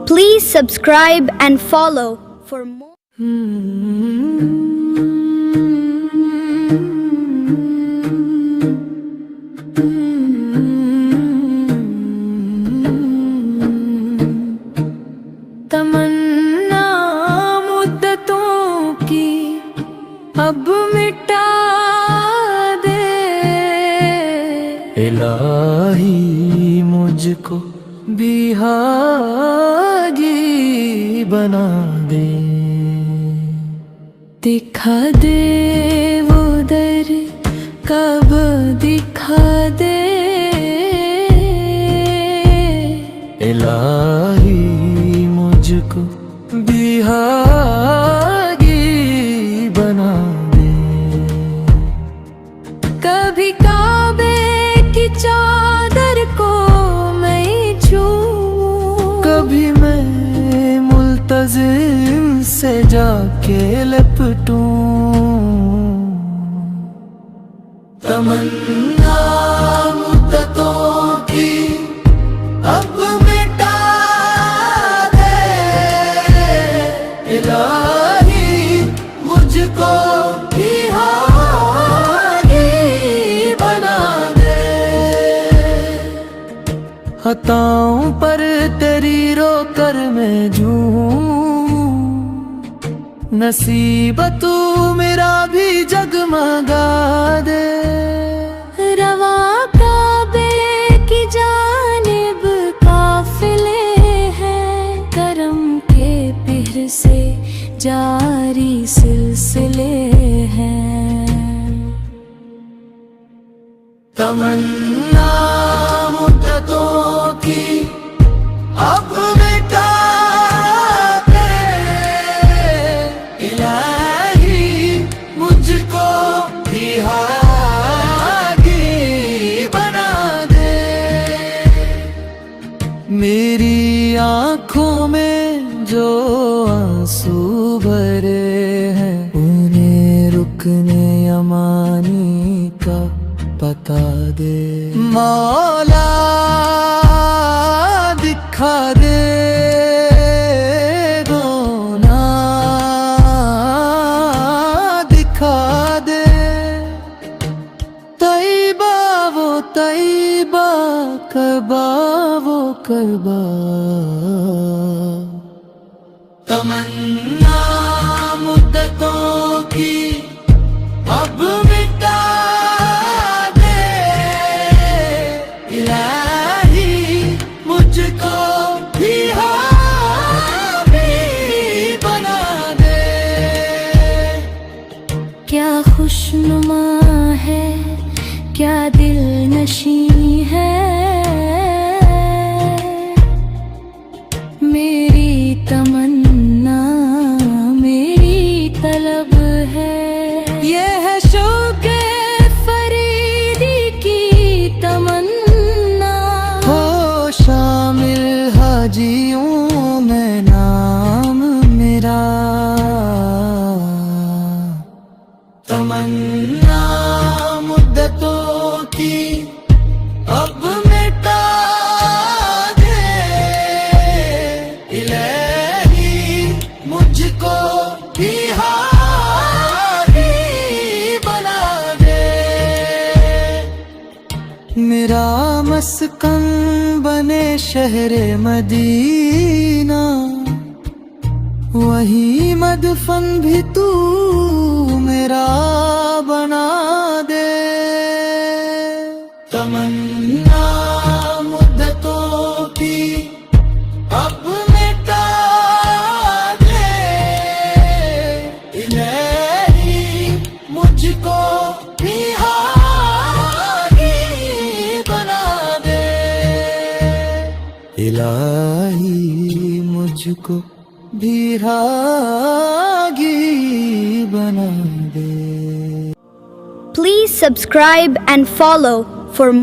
Please subscribe and follow for more. तमन्ना मुद्दतों की अब मिटा दे इलाही मुझको बिहागी बना दे। दिखा दे वो दर कब दिखा दे इलाही मुझको बिहागी बना दे। कभी काबे की चादर को मैं छूऊं, कभी मैं मुल्तजिम से जाके लपटूं। तमन्ना मुद्दतों की अब मिटा दे इलाही मुझको बिहागी बना दे। हताओं पर तेरी रोकर मैं झूमूं, नसीब तू मेरा भी जगमगा दे। रवा काबे की जानिब काफिले हैं, करम के पिहर से जारी सिलसिले हैं। तमन्ना मुद्दतों की अब मिटा दे इलाही मुझको बिहागी बना दे। मेरी आँखों में जो आंसू भरे हैं, उन्हें रुकने अमानी का बता दे। मौला दिखा दे गोना दिखा दे। तैबा वो तैबा करबा वो करबा। तमन्ना मुद्दतों की अब मिटा दे इलाही मुझको बिहागी बना दे। क्या खुशनुमा है, क्या दिल नशी है, मेरी तमन्ना मेरी तलब है। ये है शौक़े फरीदी की तमन्ना, हो शामिल हाजियों में नाम मेरा। तमन्ना मुद्दतों की अब मिटा दे इलाही मुझको बिहागी बना दे। मेरा मस्कन बने शहरे मदीना, वही मदफन भी तू मेरा बना दे। तमन्ना मुद्दतों की अब मिटा दे इलाही मुझको बिहागी बना दे। इलाही मुझको बिहागी बना दे। Please subscribe and follow for more.